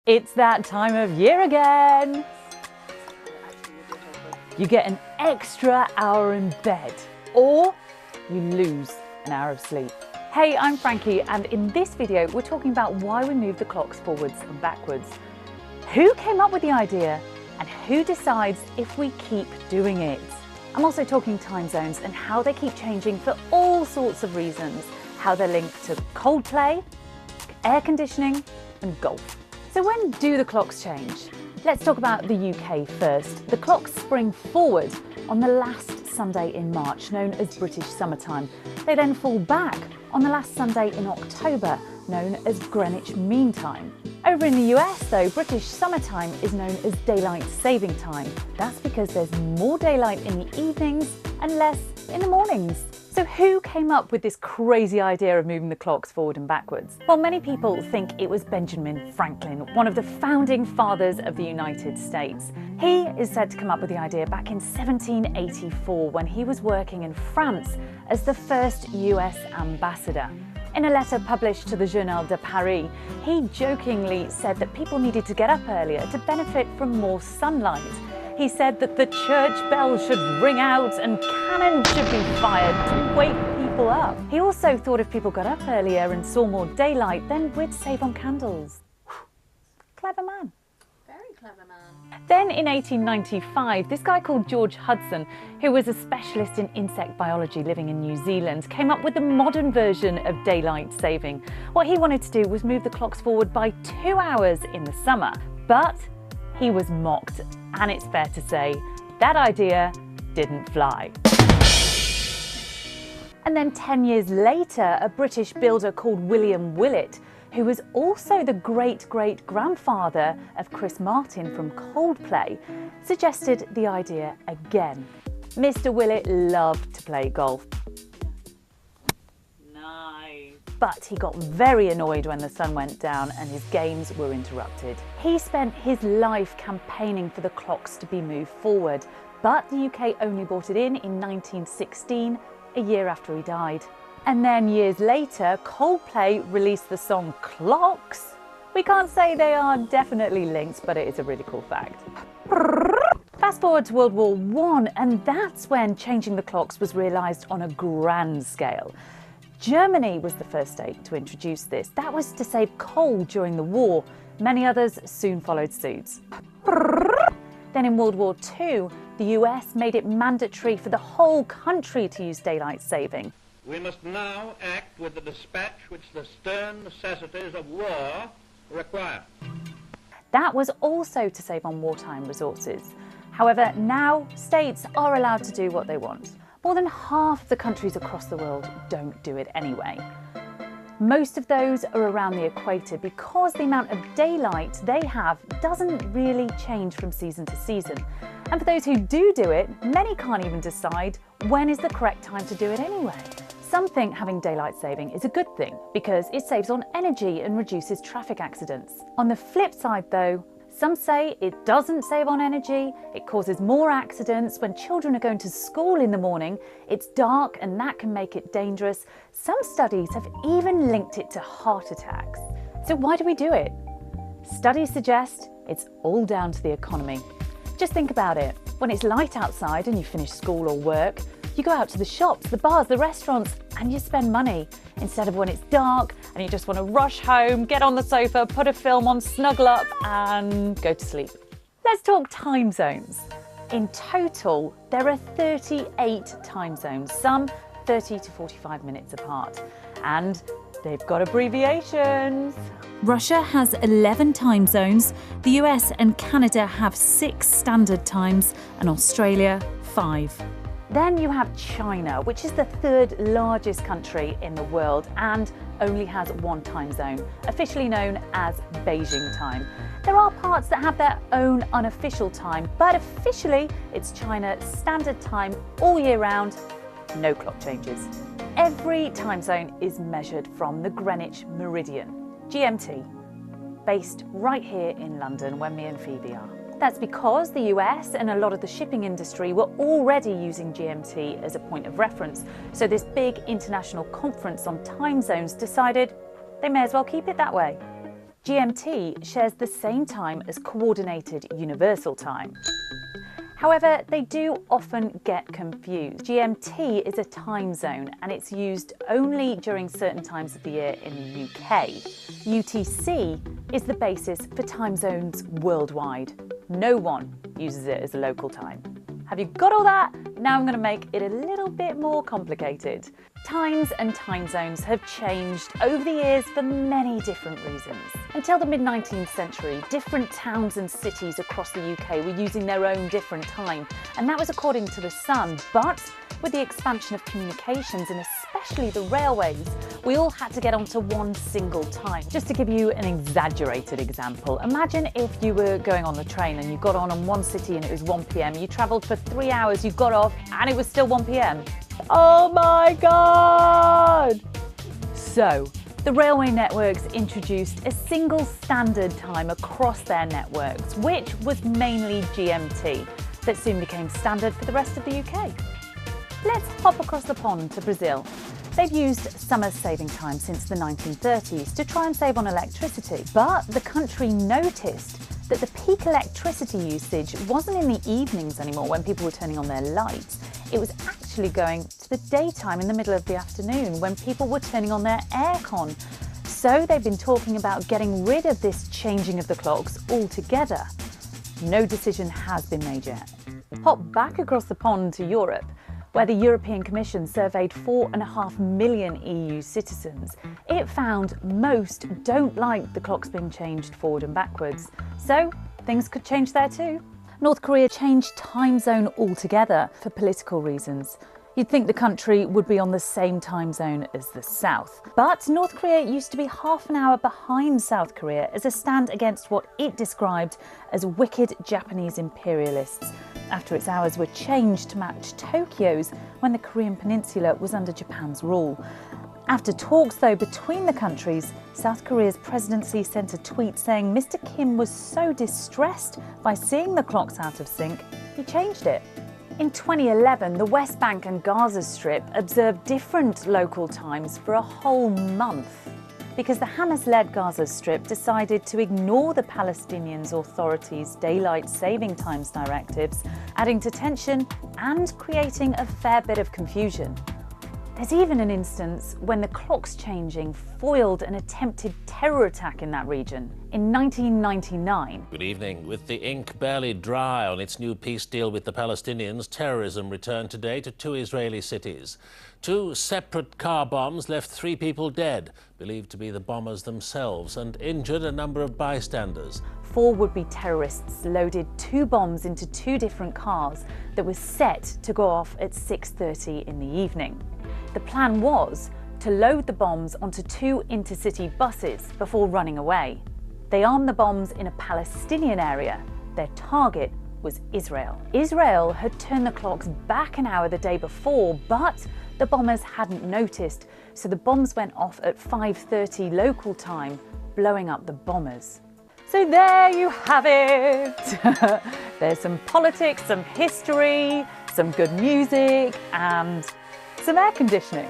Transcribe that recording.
It's that time of year again. You get an extra hour in bed, or you lose an hour of sleep. Hey, I'm Frankie, and in this video we're talking about why we move the clocks forwards and backwards. Who came up with the idea, and who decides if we keep doing it? I'm also talking time zones and how they keep changing for all sorts of reasons, how they're linked to Coldplay, air conditioning and golf. So when do the clocks change? Let's talk about the UK first. The clocks spring forward on the last Sunday in March, known as British summertime. They then fall back on the last Sunday in October, known as Greenwich Mean Time. Over in the US though, British summertime is known as daylight saving time. That's because there's more daylight in the evenings and less in the mornings. So who came up with this crazy idea of moving the clocks forward and backwards? Well, many people think it was Benjamin Franklin, one of the founding fathers of the United States. He is said to come up with the idea back in 1784 when he was working in France as the first US ambassador. In a letter published to the Journal de Paris, he jokingly said that people needed to get up earlier to benefit from more sunlight. He said that the church bell should ring out and cannons should be fired to wake people up. He also thought if people got up earlier and saw more daylight, then we'd save on candles. Clever man. Very clever man. Then in 1895, this guy called George Hudson, who was a specialist in insect biology living in New Zealand, came up with the modern version of daylight saving. What he wanted to do was move the clocks forward by 2 hours in the summer, but he was mocked, and it's fair to say that idea didn't fly. And then 10 years later, a British builder called William Willett, who was also the great-great-grandfather of Chris Martin from Coldplay, suggested the idea again. Mr. Willett loved to play golf. But he got very annoyed when the sun went down and his games were interrupted. He spent his life campaigning for the clocks to be moved forward, but the UK only brought it in 1916, a year after he died. And then years later, Coldplay released the song Clocks. We can't say they are definitely linked, but it is a really cool fact. Fast forward to World War I, and that's when changing the clocks was realised on a grand scale. Germany was the first state to introduce this. That was to save coal during the war. Many others soon followed suit. Then in World War II, the US made it mandatory for the whole country to use daylight saving. We must now act with the dispatch which the stern necessities of war require. That was also to save on wartime resources. However, now states are allowed to do what they want. More than half the countries across the world don't do it anyway. Most of those are around the equator because the amount of daylight they have doesn't really change from season to season. And for those who do it, many can't even decide when is the correct time to do it anyway. Some think having daylight saving is a good thing because it saves on energy and reduces traffic accidents. On the flip side though, some say it doesn't save on energy, it causes more accidents. When children are going to school in the morning, it's dark and that can make it dangerous. Some studies have even linked it to heart attacks. So why do we do it? Studies suggest it's all down to the economy. Just think about it. When it's light outside and you finish school or work, you go out to the shops, the bars, the restaurants, and you spend money. Instead of when it's dark and you just want to rush home, get on the sofa, put a film on, snuggle up and go to sleep. Let's talk time zones. In total, there are 38 time zones, some 30 to 45 minutes apart. And they've got abbreviations. Russia has 11 time zones, the US and Canada have 6 standard times, and Australia 5. Then you have China, which is the 3rd largest country in the world and only has 1 time zone, officially known as Beijing time. There are parts that have their own unofficial time, but officially it's China Standard Time all year round, no clock changes. Every time zone is measured from the Greenwich Meridian, GMT, based right here in London where me and Phoebe are. That's because the US and a lot of the shipping industry were already using GMT as a point of reference. So this big international conference on time zones decided they may as well keep it that way. GMT shares the same time as Coordinated Universal Time. However, they do often get confused. GMT is a time zone and it's used only during certain times of the year in the UK. UTC is the basis for time zones worldwide. No one uses it as a local time. Have you got all that? Now I'm going to make it a little bit more complicated. Times and time zones have changed over the years for many different reasons. Until the mid-19th century, different towns and cities across the UK were using their own different time, and that was according to the sun. But with the expansion of communications and especially the railways, we all had to get onto one single time. Just to give you an exaggerated example, imagine if you were going on the train and you got on one city and it was 1 p.m. You travelled for 3 hours, you got off and it was still 1 p.m. Oh my God! So, the railway networks introduced a single standard time across their networks, which was mainly GMT, that soon became standard for the rest of the UK. Let's hop across the pond to Brazil. They've used summer saving time since the 1930s to try and save on electricity, but the country noticed that the peak electricity usage wasn't in the evenings anymore when people were turning on their lights. It was actually going to the daytime in the middle of the afternoon when people were turning on their aircon. So they've been talking about getting rid of this changing of the clocks altogether. No decision has been made yet. Hop back across the pond to Europe, where the European Commission surveyed 4.5 million EU citizens. It found most don't like the clocks being changed forward and backwards. So things could change there too. North Korea changed time zone altogether for political reasons. You'd think the country would be on the same time zone as the South. But North Korea used to be half an hour behind South Korea as a stand against what it described as wicked Japanese imperialists, after its hours were changed to match Tokyo's when the Korean peninsula was under Japan's rule. After talks, though, between the countries, South Korea's presidency sent a tweet saying Mr. Kim was so distressed by seeing the clocks out of sync, he changed it. In 2011, the West Bank and Gaza Strip observed different local times for a whole month because the Hamas-led Gaza Strip decided to ignore the Palestinian Authority's daylight saving times directives, adding to tension and creating a fair bit of confusion. There's even an instance when the clocks changing foiled an attempted terror attack in that region in 1999. Good evening. With the ink barely dry on its new peace deal with the Palestinians, terrorism returned today to 2 Israeli cities. 2 separate car bombs left 3 people dead, believed to be the bombers themselves, and injured a number of bystanders. 4 would-be terrorists loaded 2 bombs into 2 different cars that were set to go off at 6:30 in the evening. The plan was to load the bombs onto 2 intercity buses before running away. They armed the bombs in a Palestinian area. Their target was Israel. Israel had turned the clocks back an hour the day before, but the bombers hadn't noticed, so the bombs went off at 5:30 local time, blowing up the bombers. So there you have it. There's some politics, some history, some good music, and some air conditioning.